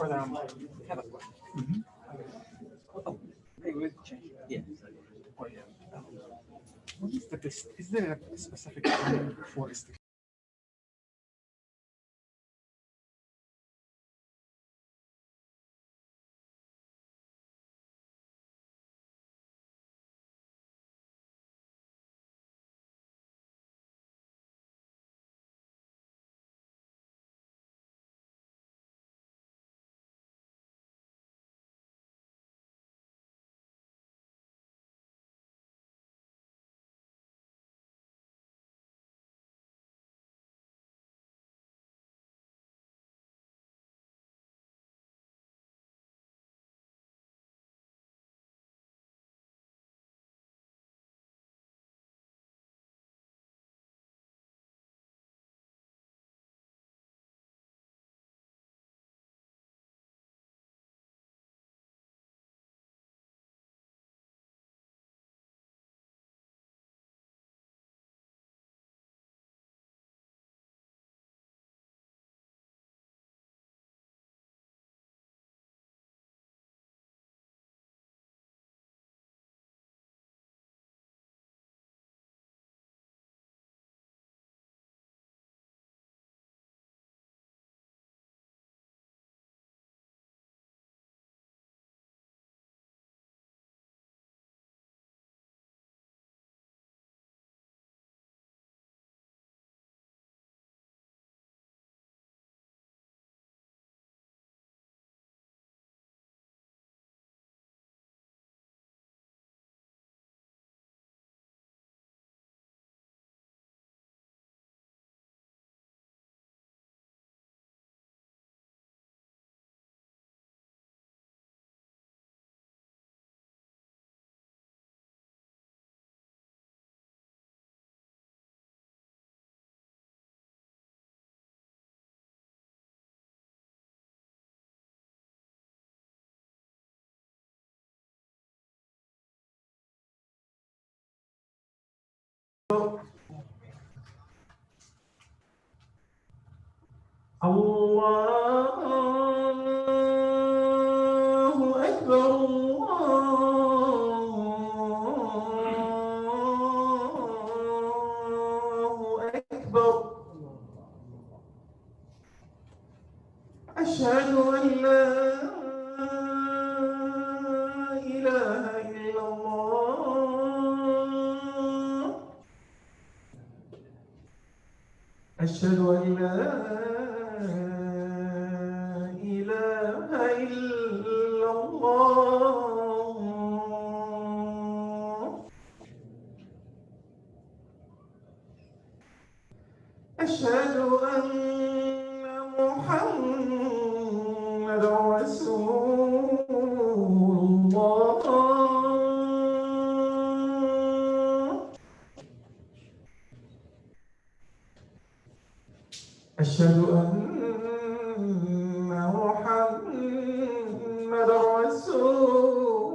have a question. Oh, hey, we change. Yeah. Oh, yeah. What is is there a specific term for statistics? الله أكبر الله أكبر أشهد أن لا إله إلا الله أشهد أن لا إله إلا الله أشهد أن محمد رسول الله أشهد أن محمد رسول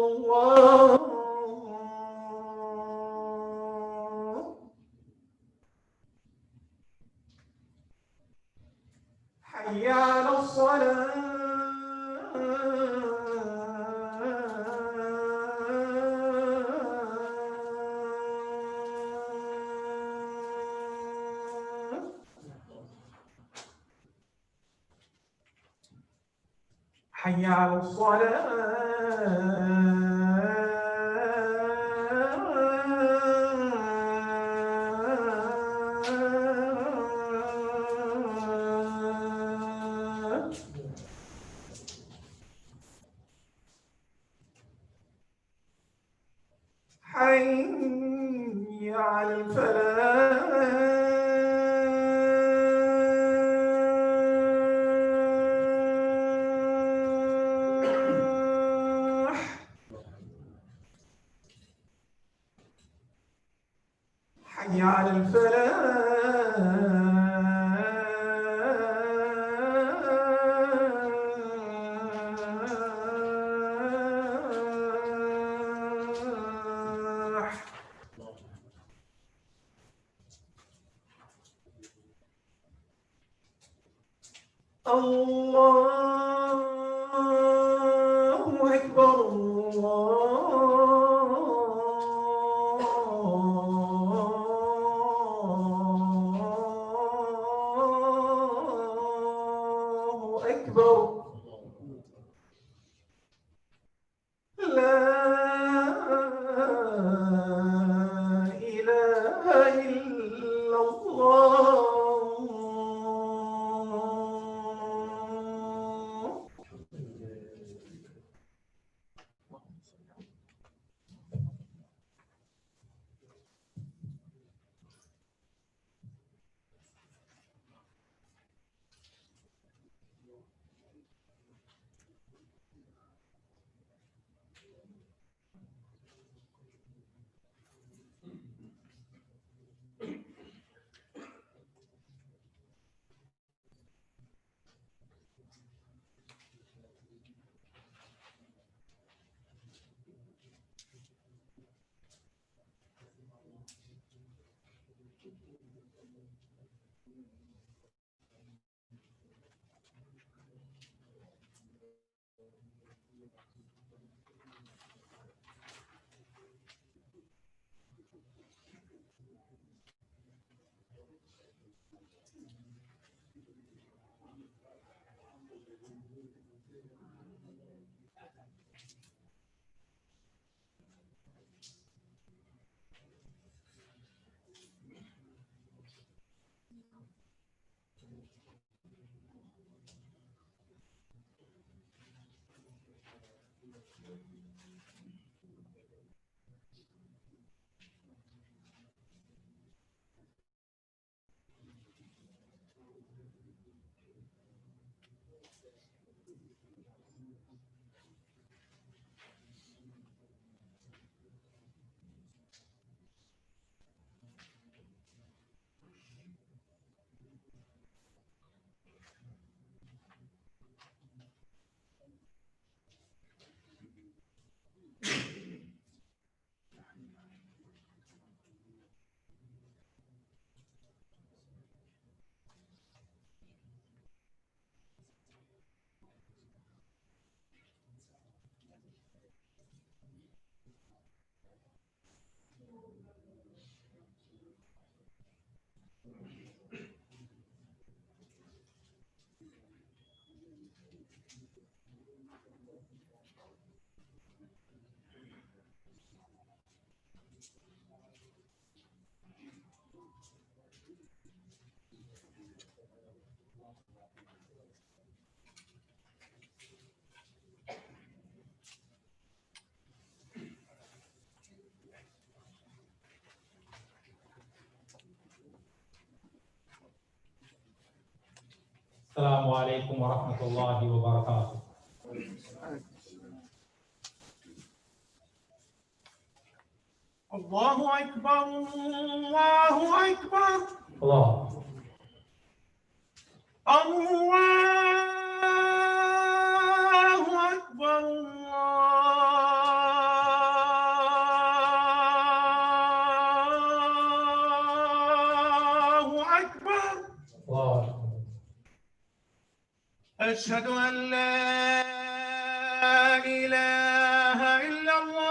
الله حي على الصلاة حي على الصلاة حي على الفلاح حي على الفلاح الله أكبر الله أكبر لا إله إلا الله. السلام عليكم ورحمة الله وبركاته. الله أكبر الله أكبر الله الله أكبر الله أكبر. الله أشهد أن لا إله إلا الله.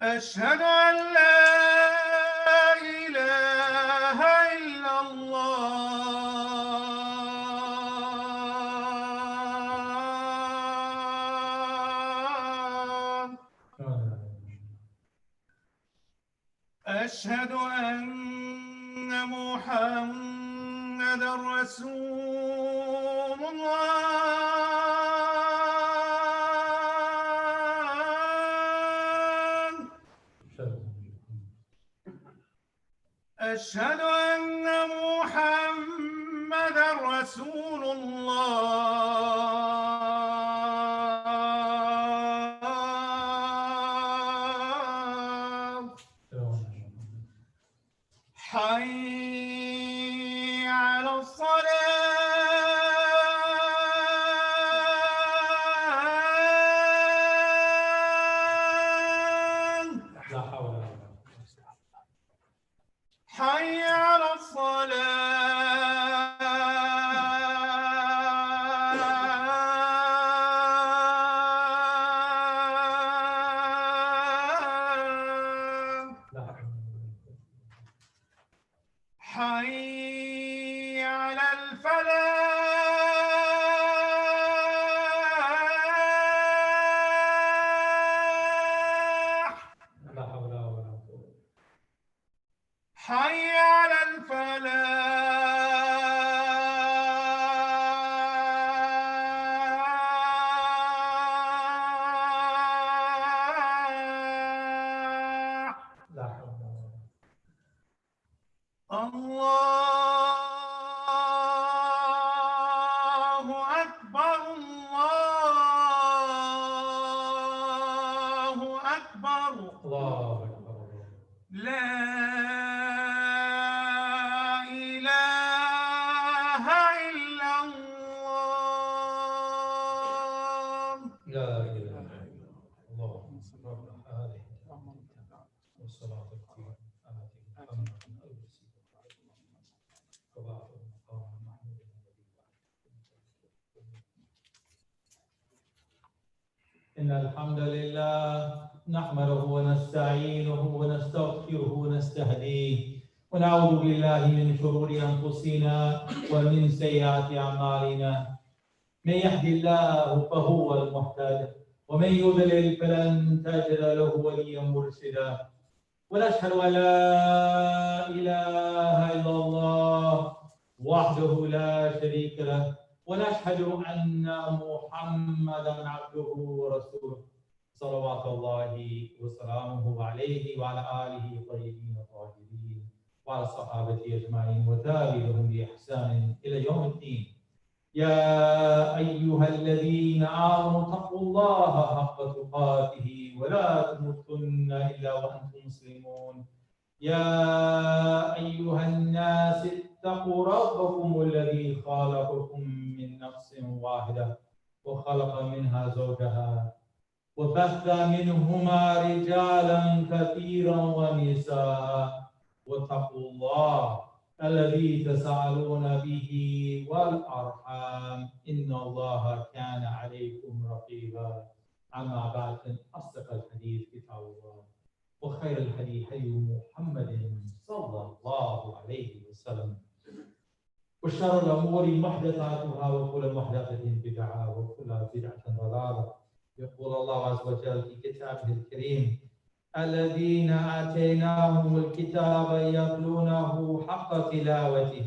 أشهد أن لا إله إلا الله. أشهد أن محمدًا رسول الله. أشهد أن محمدًا رسول الله. حي على الصلاة. الفلاح لا حول ولا قوة. حي على الفلاح لا حول ولا قوة. الله أكبر الله أكبر الله أكبر. لا إله إلا الله لا إله إلا الله. رب هذه والصلاة التي آتي محمد وبعث المقام المحمود الذي إن الحمد لله نحمده ونستعينه ونستغفره ونستهديه ونعوذ بالله من شرور أنفسنا ومن سيئات أعمالنا. من يهد الله فهو المهتد ومن يضلل فلن تجد له وليا مرشدا. ونشهد أن لا إله إلا الله وحده لا شريك له ونشهد أن محمدا عبده ورسوله صلوات الله وسلامه عليه وعلى آله الطيبين الطاهرين وعلى الصحابة أجمعين وتابعهم بإحسان إلى يوم الدين. يا أيها الذين آمنوا اتقوا الله حق تقاته ولا تموتن إلا وأنتم مسلمون. يا أيها الناس اتقوا ربكم الذي خلقكم من نفس واحدة وخلق منها زوجها وبث منهما رجالا كثيرا ونساء واتقوا الله الذي تساءلون به والأرحام إن الله كان عليكم رقيبا. أما بعد فإن أصدق الحديث كتاب الله وخير الحديث هدي محمد صلى الله عليه وسلم وشر الأمور محدثاتها وكل محدثة بدعة وكل بدعة ضلالة. يقول الله عز وجل في كتابه الكريم الذين آتيناهم الكتاب يتلونه حق تلاوته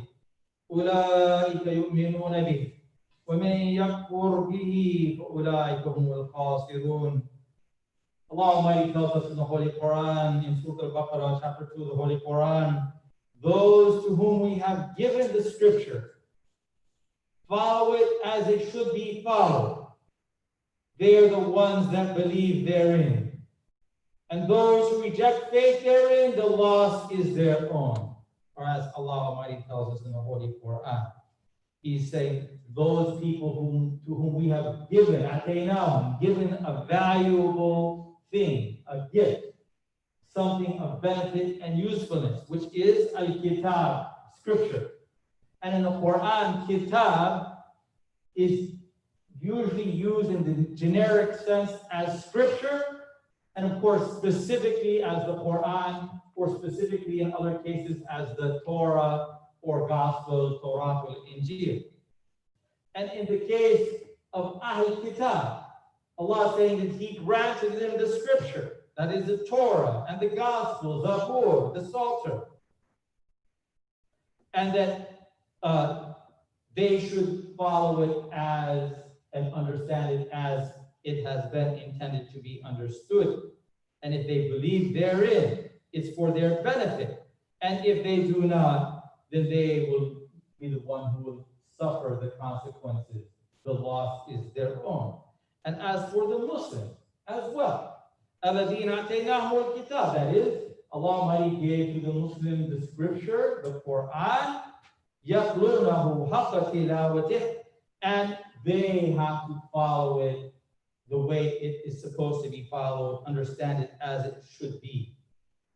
أولئك يؤمنون به ومن يكفر به فأولئك هم الخاسرون. Allah Almighty tells us in the Holy Quran, in Surah Al-Baqarah, chapter 2 of the Holy Quran, those to whom we have given the scripture, follow it as it should be followed. They are the ones that believe therein. And those who reject faith therein, the loss is their own. Or as Allah Almighty tells us in the Holy Quran, He's saying, those people to whom we have given, ataynahum, given a valuable thing, a gift, something of benefit and usefulness, which is al-kitab, scripture. And in the Quran, kitab is usually used in the generic sense as scripture, and of course, specifically as the Quran, or specifically in other cases as the Torah or Gospel, Torah or Injil. And in the case of Ahl Kitab, Allah is saying that He granted them the scripture, that is the Torah and the Gospel, Zabur, the Psalter, and that they should follow it as and understand it as it has been intended to be understood. And if they believe therein, it's for their benefit. And if they do not, then they will be the one who will suffer the consequences. The loss is their own. And as for the Muslims as well, الَّذِينَ آتَيْنَاهُمُ الْكِتَابَ, that is, Allah Almighty gave to the Muslim the scripture, the Quran, يَتْلُونَهُ حَقَّ تِلَاوَتِهِ, and they have to follow it the way it is supposed to be followed, understand it as it should be.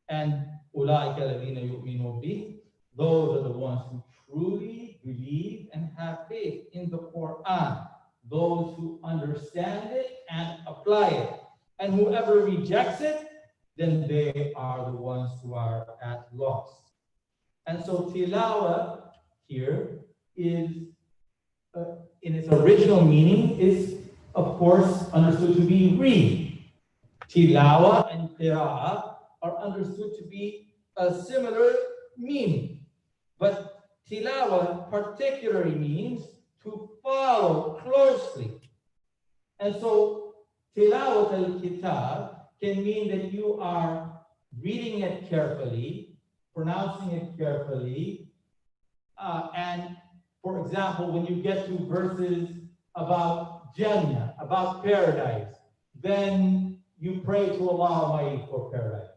And أُولَٰئِكَ الَّذِينَ يُؤْمِنُونَ بِهِ, those are the ones who truly believe and have faith in the Quran, those who understand it and apply it. And whoever rejects it, then they are the ones who are at loss. And so tilawah here is, in its original meaning, is of course understood to be read. Tilawa and qira'ah are understood to be a similar meaning. But tilawa particularly means to follow closely. And so tilawat al-kitab can mean that you are reading it carefully, pronouncing it carefully, and for example, when you get to verses about Jannah, about paradise, then you pray to Allah Almighty for paradise.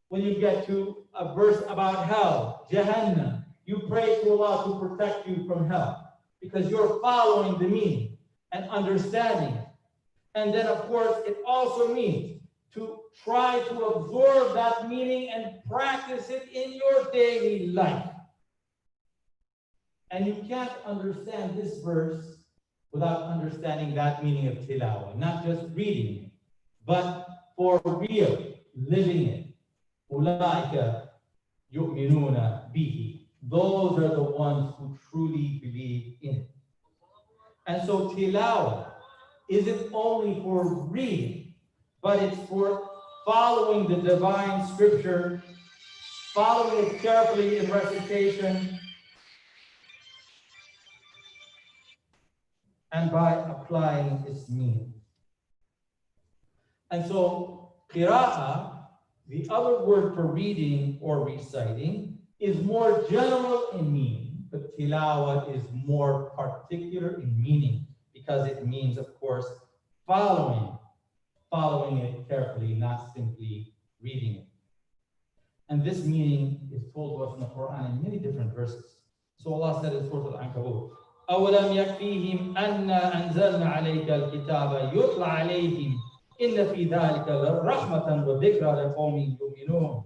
When you get to a verse about hell, Jahannam, you pray to Allah to protect you from hell, because you're following the meaning and understanding it. And then, of course, it also means to try to absorb that meaning and practice it in your daily life. And you can't understand this verse without understanding that meaning of tilawah, not just reading it, but for real, living it. Ulaika yu'minuna bihi. Those are the ones who truly believe in it. And so tilawah isn't only for reading, but it's for following the divine scripture, following it carefully in recitation, and by applying its meaning. And so qira'ah, the other word for reading or reciting, is more general in meaning, but tilawah is more particular in meaning, because it means, of course, following it carefully, not simply reading it. And this meaning is told to us in the Quran in many different verses. So Allah said in Surah Al-Ankabut, أَوَلَمْ يَكْفِيهِمْ أَنَّا أَنزَلْنَا عَلَيْكَ الْكِتَابَ يُتْلَى عَلَيْهِمْ إِنَّ فِي ذَلِكَ لَرَحْمَةً وَذِكْرَى لِقَوْمٍ يُؤْمِنُونَ.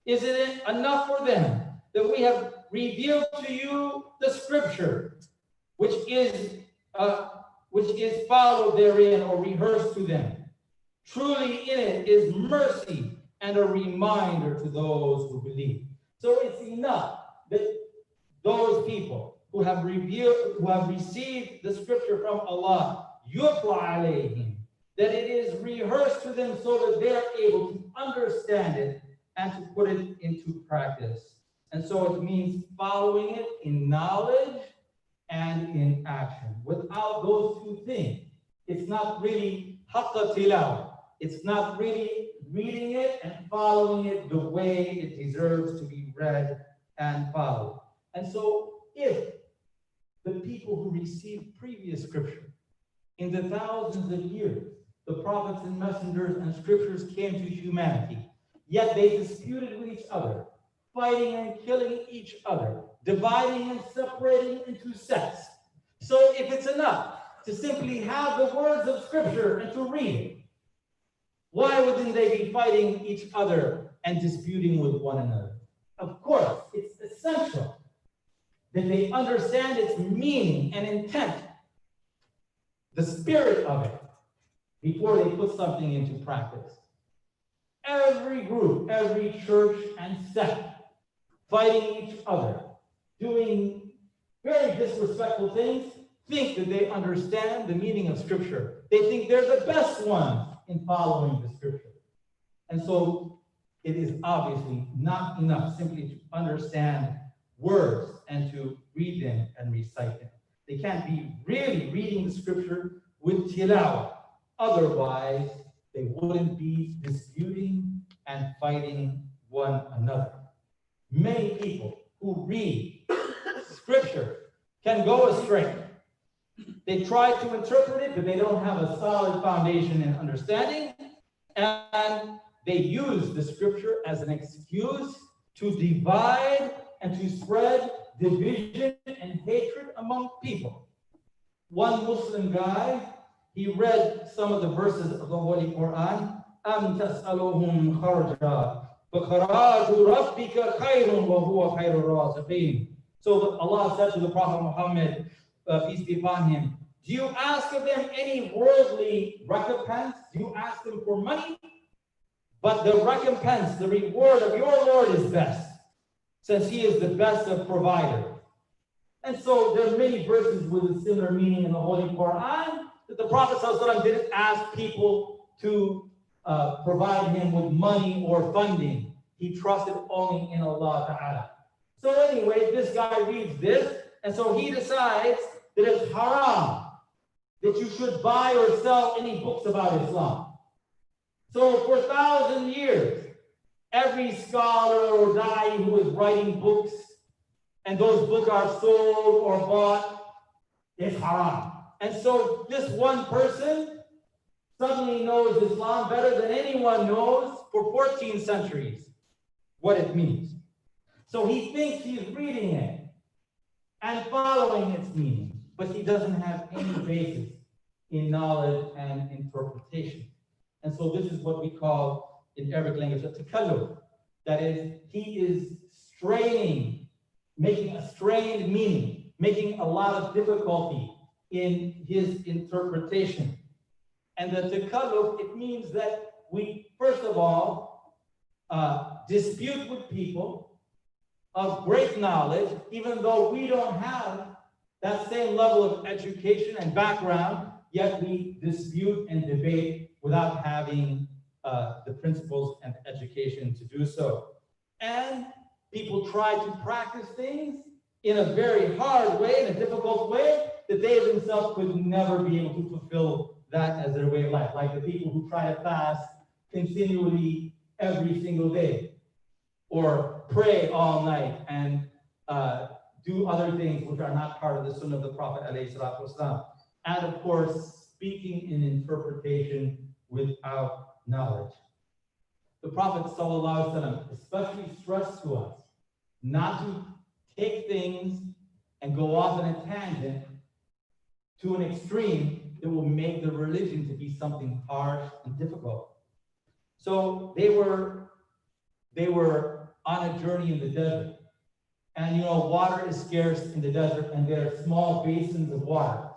Isn't it enough for them that we have revealed to you the scripture, which is followed therein or rehearsed to them? Truly in it is mercy and a reminder to those who believe. So it's enough that those people who have received the scripture from Allah, yutla alayhim, that it is rehearsed to them so that they're able to understand it and to put it into practice. And so it means following it in knowledge and in action. Without those two things, it's not really haqqa tilawah. It's not really reading it and following it the way it deserves to be read and followed. And so if the people who received previous scripture in the thousands of years, the prophets and messengers and scriptures came to humanity, yet they disputed with each other, fighting and killing each other, dividing and separating into sects. So if it's enough to simply have the words of scripture and to read it, why wouldn't they be fighting each other and disputing with one another? Of course, it's essential that they understand its meaning and intent, the spirit of it, before they put something into practice. Every group, every church and sect fighting each other, doing very disrespectful things, think that they understand the meaning of scripture. They think they're the best ones in following the scripture. And so it is obviously not enough simply to understand words and to read them and recite them. They can't be really reading the scripture with tilawah. Otherwise, they wouldn't be disputing and fighting one another. Many people who read scripture can go astray. They try to interpret it, but they don't have a solid foundation in understanding, and they use the scripture as an excuse to divide and to spread division and hatred among people. One Muslim guy, he read some of the verses of the Holy Quran. أَمْ تَسْأَلُهُمْ خَرْجًا فَخَرَاجُ رَبِّكَ خَيْرٌ وَهُوَ خَيْرُ الرَّازِقِينَ. So Allah said to the Prophet Muhammad, peace be upon him, do you ask of them any worldly recompense? Do you ask them for money? But the recompense, the reward of your Lord is best, since he is the best of providers. And so there are many verses with a similar meaning in the Holy Quran that the Prophet ﷺ didn't ask people to provide him with money or funding. He trusted only in Allah Ta'ala. So anyway, this guy reads this, and so he decides that it's haram that you should buy or sell any books about Islam. So for 1,000 years, every scholar or da'i who is writing books, and those books are sold or bought, is haram. And so this one person suddenly knows Islam better than anyone knows for 14 centuries what it means. So he thinks he's reading it and following its meaning, but he doesn't have any basis in knowledge and interpretation. And so this is what we call in Arabic language a takalluf. That is, he is straining, making a strained meaning, making a lot of difficulty in his interpretation. And the takalluf, it means that we, first of all, dispute with people of great knowledge, even though we don't have that same level of education and background, yet we dispute and debate without having the principles and education to do so. And people try to practice things in a very hard way, in a difficult way, that they themselves could never be able to fulfill that as their way of life. Like the people who try to fast continually every single day, or pray all night and do other things which are not part of the sunnah of the Prophet ﷺ. And of course, speaking in interpretation without knowledge. The Prophet ﷺ especially stressed to us not to take things and go off on a tangent to an extreme that will make the religion to be something harsh and difficult. So they were on a journey in the desert. And water is scarce in the desert, and there are small basins of water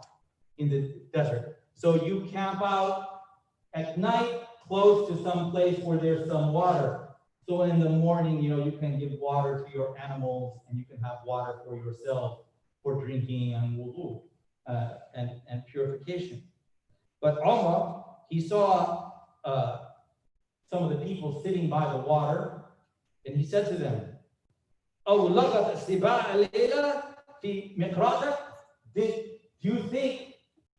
in the desert. So you camp out at night close to some place where there's some water. So in the morning, you can give water to your animals, and you can have water for yourself for drinking and wudu and purification. But Umar, he saw some of the people sitting by the water, and he said to them, "Oh, do you think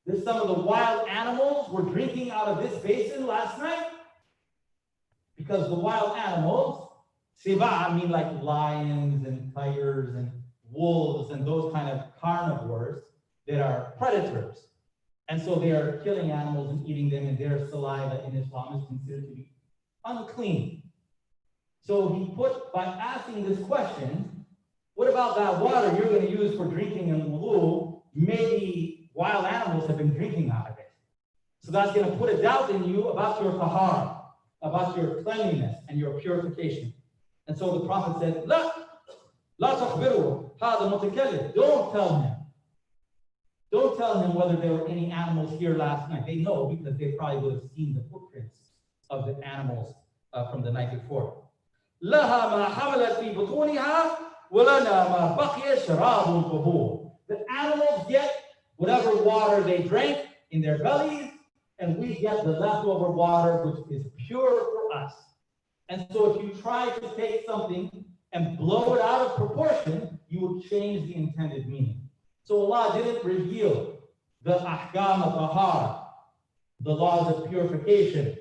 that some of the wild animals were drinking out of this basin last night?" Because the wild animals, siba, mean like lions and tigers and wolves and those kind of carnivores that are predators. And so they are killing animals and eating them, and their saliva in Islam is considered to be unclean. So he put, by asking this question, what about that water you're going to use for drinking and wudu? Maybe wild animals have been drinking out of it. So that's going to put a doubt in you about your tahara, about your cleanliness and your purification. And so the Prophet said, La takhbiru hada mutakallim. Don't tell him. Don't tell him whether there were any animals here last night. They know because they probably would have seen the footprints of the animals from the night before. لها ما حملت في بطونها ولنا ما بقي شراب طهور. The animals get whatever water they drank in their bellies, and we get the leftover water, which is pure for us. And so if you try to take something and blow it out of proportion, you will change the intended meaning. So Allah didn't reveal the ahkam of tahara, the laws of purification,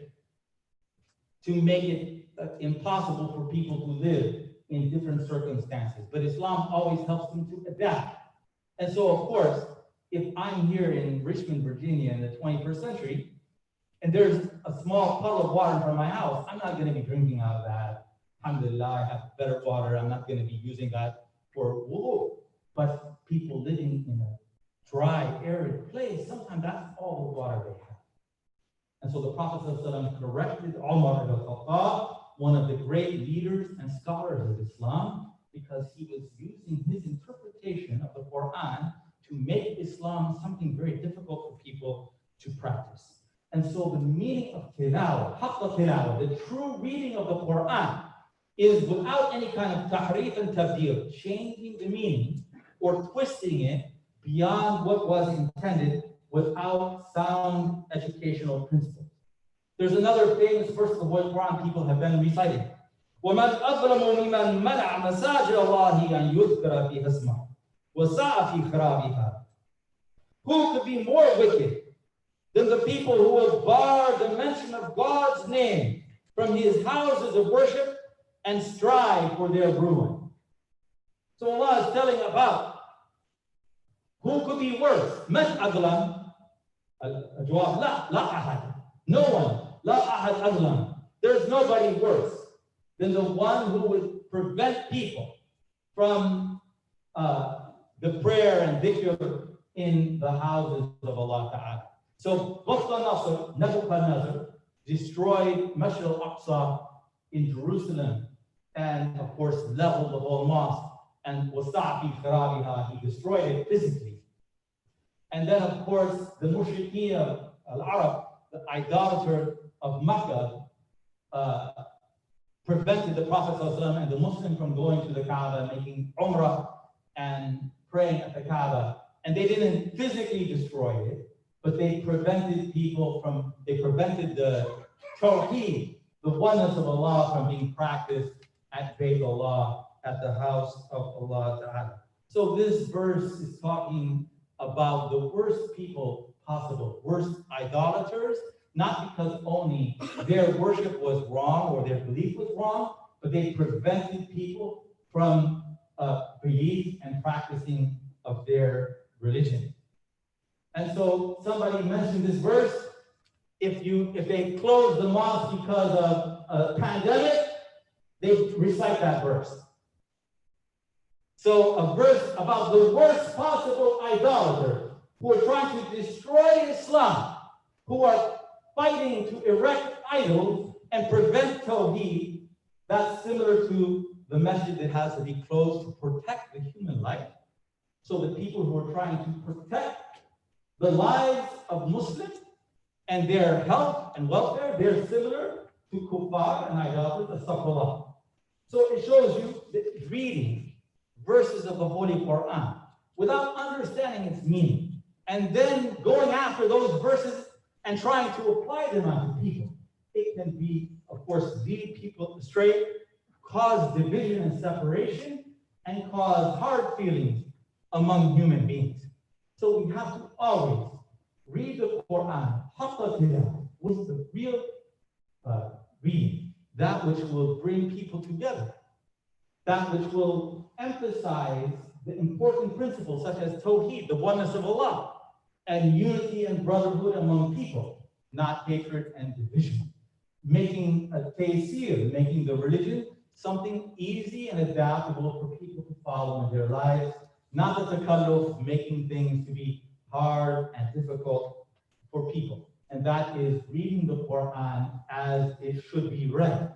to make it impossible for people to live in different circumstances. But Islam always helps them to adapt. And so, of course, if I'm here in Richmond, Virginia in the 21st century, and there's a small puddle of water in front of my house, I'm not going to be drinking out of that. Alhamdulillah, I have better water. I'm not going to be using that for wudu. But people living in a dry, arid place, sometimes that's all the water they have. And so the Prophet ﷺ corrected Umar al-Khattab, one of the great leaders and scholars of Islam, because he was using his interpretation of the Quran to make Islam something very difficult for people to practice. And so the meaning of tilawah, haqqa tilawah, the true reading of the Quran, is without any kind of tahrif and tabdil, changing the meaning, or twisting it beyond what was intended without sound educational principles. There's another famous verse of the Holy Quran people have been reciting. وَمَنْ أَظْلَمُ مِمَّنْ مَنَعَ مَسَاجِدَ اللَّهِ أَنْ يُذْكَرَ فِيهَا اسْمُهُ وَسَعَى فِي خَرَابِهَا. Who could be more wicked than the people who will bar the mention of God's name from his houses of worship and strive for their ruin? So Allah is telling about who could be worse. مَنْ أَظْلَمُ الجواب لا أحد. No one. لا أحد أظلم. There's nobody worse than the one who would prevent people from the prayer and dhikr in the houses of Allah Ta'ala. So Bukhta Nebuchadnezzar destroyed Masjid al-Aqsa in Jerusalem and of course leveled the whole mosque, and wasa'a fi kharabiha, he destroyed it physically. And then of course the mushrikeen al-Arab, the idolater of Makkah, prevented the Prophet ﷺ and the Muslim from going to the Kaaba, making Umrah and praying at the Kaaba. And they didn't physically destroy it, but they prevented the Tawheed, the oneness of Allah, from being practiced at Bayt Allah, at the house of Allah Ta'ala. So this verse is talking about the worst people possible, worst idolaters, not because only their worship was wrong or their belief was wrong, but they prevented people from belief and practicing of their religion. And so somebody mentioned this verse. If they close the mosque because of a pandemic, they recite that verse. So a verse about the worst possible idolaters who are trying to destroy Islam, who are fighting to erect idols and prevent Tawheed, that's similar to the message that has to be closed to protect the human life. So the people who are trying to protect the lives of Muslims and their health and welfare, they're similar to kuffar and idolaters, astaghfirullah. So it shows you that reading verses of the Holy Quran without understanding its meaning, and then going after those verses and trying to apply them onto people, it can be, of course, lead people astray, cause division and separation, and cause hard feelings among human beings. So we have to always read the Quran, with the real reading, that which will bring people together, that which will emphasize the important principles such as Tawheed, the oneness of Allah, and unity and brotherhood among people, not hatred and division. Making a taysir, making the religion something easy and adaptable for people to follow in their lives, not the takalluf, making things to be hard and difficult for people. And that is reading the Quran as it should be read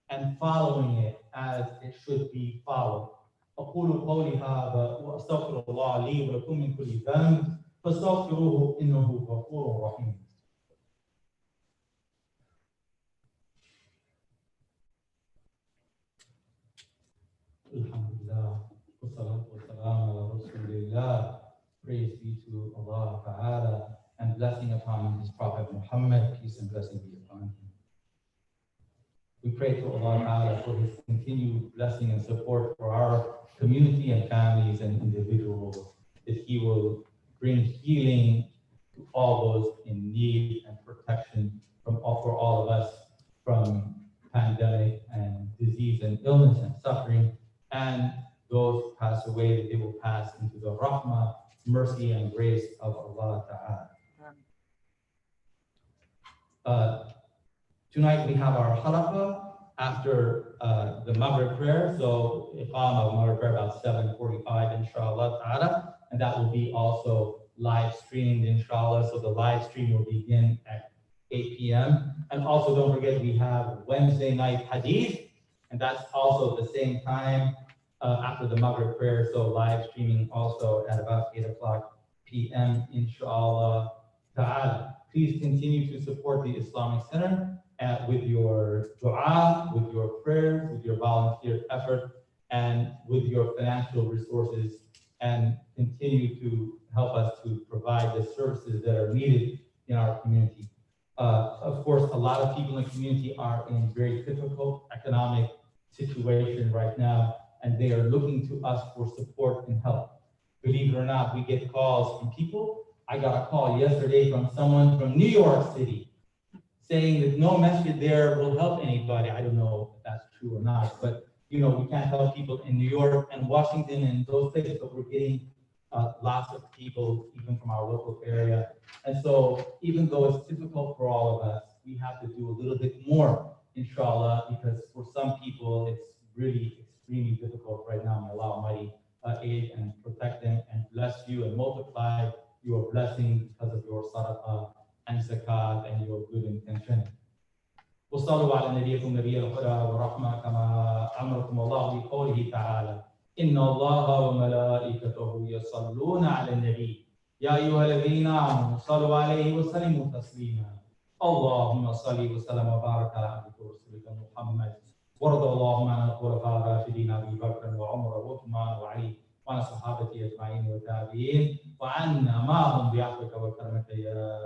and following it as it should be followed. أقول قولي هذا وأستغفر الله لي ولكم من كل ذنب فاستغفروه إنه غفور رحيم. Alhamdulillah, wassalatu wassalamu ala rasulillah. Praise be to Allah Ta'ala, and blessing upon His Prophet Muhammad, peace and blessing be upon him. We pray to Allah Ta'ala for His continued blessing and support for our community and families and individuals, that He will bring healing to all those in need and protection for all of us from pandemic and disease and illness and suffering, and those pass away, that they will pass into the rahmah, mercy and grace of Allah Ta'ala. Tonight we have our halaqah after the Maghrib prayer, so Iqam of Maghrib prayer about 7:45 inshallah ta'ala, and that will be also live streamed inshallah, so the live stream will begin at 8 p.m. And also don't forget we have Wednesday night hadith, and that's also at the same time after the Maghrib prayer, so live streaming also at about 8 o'clock p.m. inshallah ta'ala. Please continue to support the Islamic Center with your dua, with your prayers, with your volunteer effort, and with your financial resources and continue to help us to provide the services that are needed in our community. Of course, a lot of people in the community are in very difficult economic situation right now, and they are looking to us for support and help. Believe it or not, we get calls from people. I got a call yesterday from someone from New York City saying that no masjid there will help anybody. I don't know if that's true or not, but we can't help people in New York and Washington and those places, but we're getting lots of people even from our local area. And so even though it's difficult for all of us, we have to do a little bit more, inshallah, because for some people it's really extremely difficult right now. May Allah Almighty aid and protect them and bless you and multiply your blessing because of your sadaqah and zakat and your good intention. وصلوا على نبيكم نبي الهدى والرحمة كما أمركم الله بقوله تعالى إن الله وملائكته يصلون على النبي يا أيها الذين آمنوا صلوا عليه وسلموا تسليما اللهم صل وسلم وبارك على عبدك ورسولك محمد وارض اللهم عن الخلفاء الراشدين أبي بكر وعمر وعثمان وعلي وعن صحابته أجمعين والتابعين وعنا معهم بعفوك وكرمك يا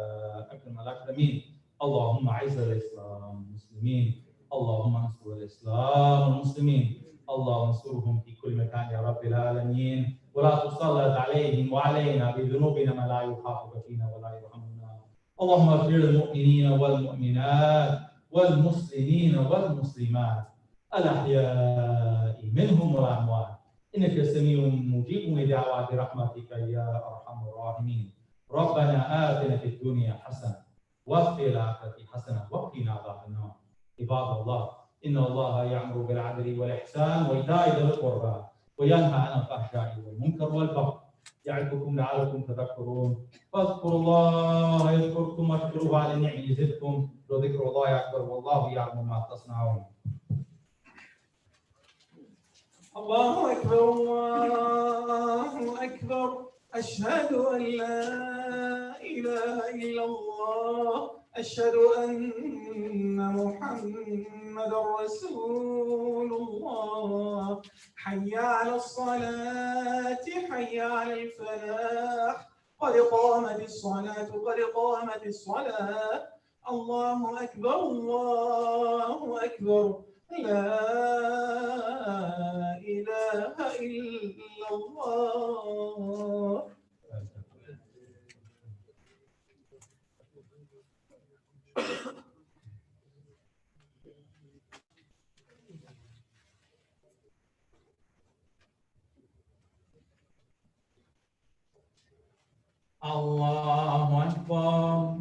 أكرم الأكرمين اللهم أعز الإسلام والمسلمين اللهم انصر الإسلام والمسلمين اللهم انصرهم في كل مكان يا رب العالمين ولا تسلط عليهم وعلينا بذنوبنا ما لا يخافك فينا ولا يرحمنا اللهم اغفر للمؤمنين والمؤمنات والمسلمين والمسلمات الأحياء منهم والأموات إنك سميع مجيب لدعوات رحمتك يا أرحم الراحمين ربنا آتنا في الدنيا حسنة وفي الآخرة حسنة وقنا عذاب النار عباد الله إن الله يأمر بالعدل والإحسان وإيتاء ذي القربى وينهى عن الفحشاء والمنكر والبغي يعظكم لعلكم تذكرون فاذكروا الله يذكركم واشكروه على نعمه يزدكم وذكر الله أكبر والله يعلم ما تصنعون. الله أكبر الله أكبر أشهد أن لا إله إلا الله أشهد أن محمدا رسول الله حي على الصلاة حي على الفلاح قد قامت الصلاة قد قامت الصلاة الله أكبر الله أكبر لا إله إلا الله. الله أكبر.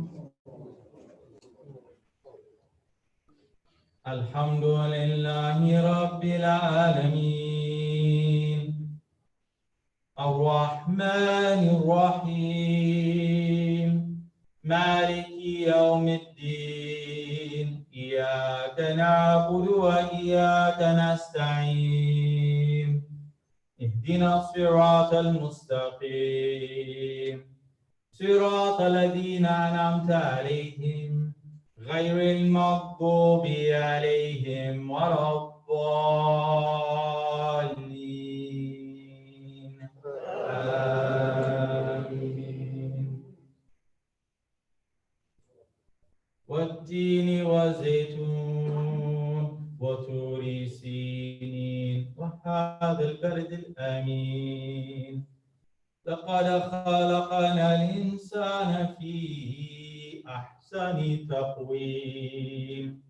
الحمد لله رب العالمين الرحمن الرحيم مالك يوم الدين إياك نعبد وإياك نستعين اهدنا الصراط المستقيم صراط الذين أنعمت عليهم غير المغضوب عليهم ولا الضالين آمين. والتين والزيتون وطور سينين وهذا البلد الآمين لقد خلقنا الإنسان في أحسن تقويم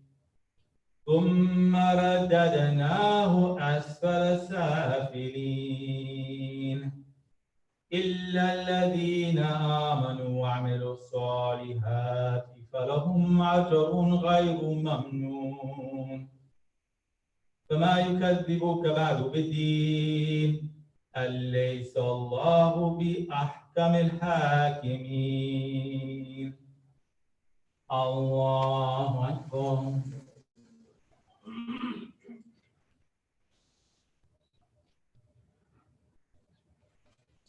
ثم رددناه أسفل سافلين إلا الذين آمنوا وعملوا الصالحات فلهم أجر غير ممنون فما يكذبك بعد بالدين أليس الله بأحكم الحاكمين الله أكبر.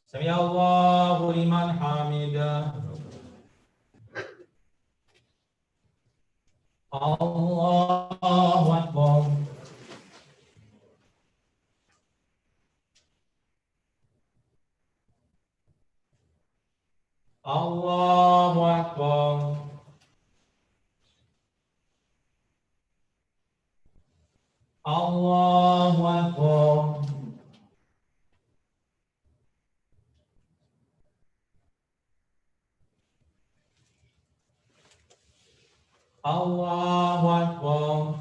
سمع الله لمن حمده الله أكبر. الله أكبر. الله أكبر. الله أكبر.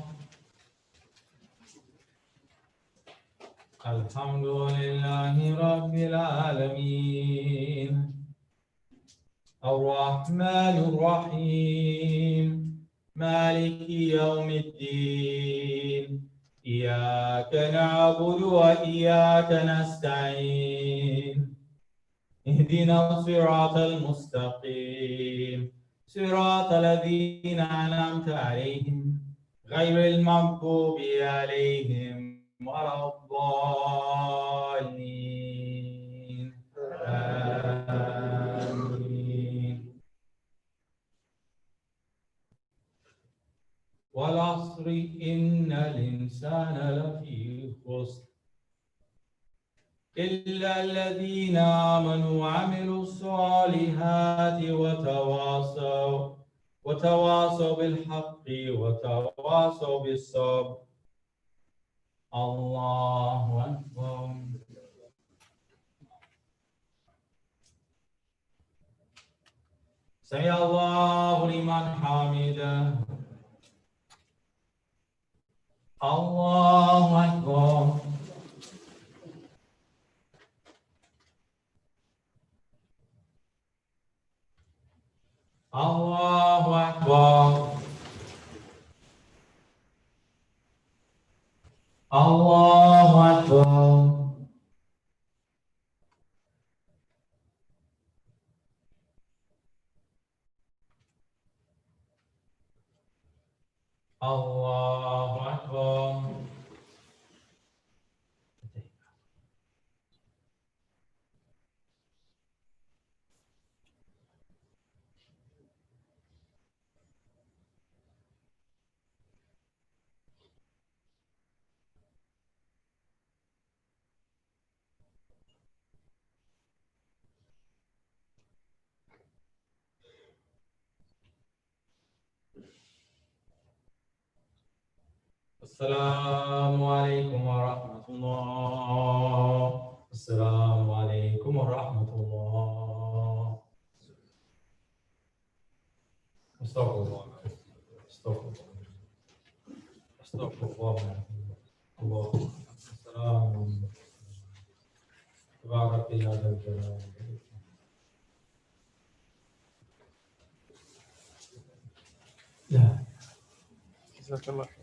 الحمد لله رب العالمين الرحمن الرحيم مالك يوم الدين إياك نعبد وإياك نستعين اهدنا الصراط المستقيم صراط الذين أنعمت عليهم غير المغضوب عليهم ولا الضالين آمين. والعصر إن الإنسان لفي خسر إلا الذين آمنوا وعملوا الصالحات وتواصوا بالحق وتواصوا بالصبر. الله أكبر. سمع الله لمن حمده. الله أكبر. الله أكبر. الله أكبر. الله أكبر. السلام عليكم ورحمة الله. السلام عليكم ورحمة الله. استغفر الله. استغفر الله. استغفر الله. الله. السلام عليكم. تبارك يا ذا الجلال. لا. جزاك الله خير.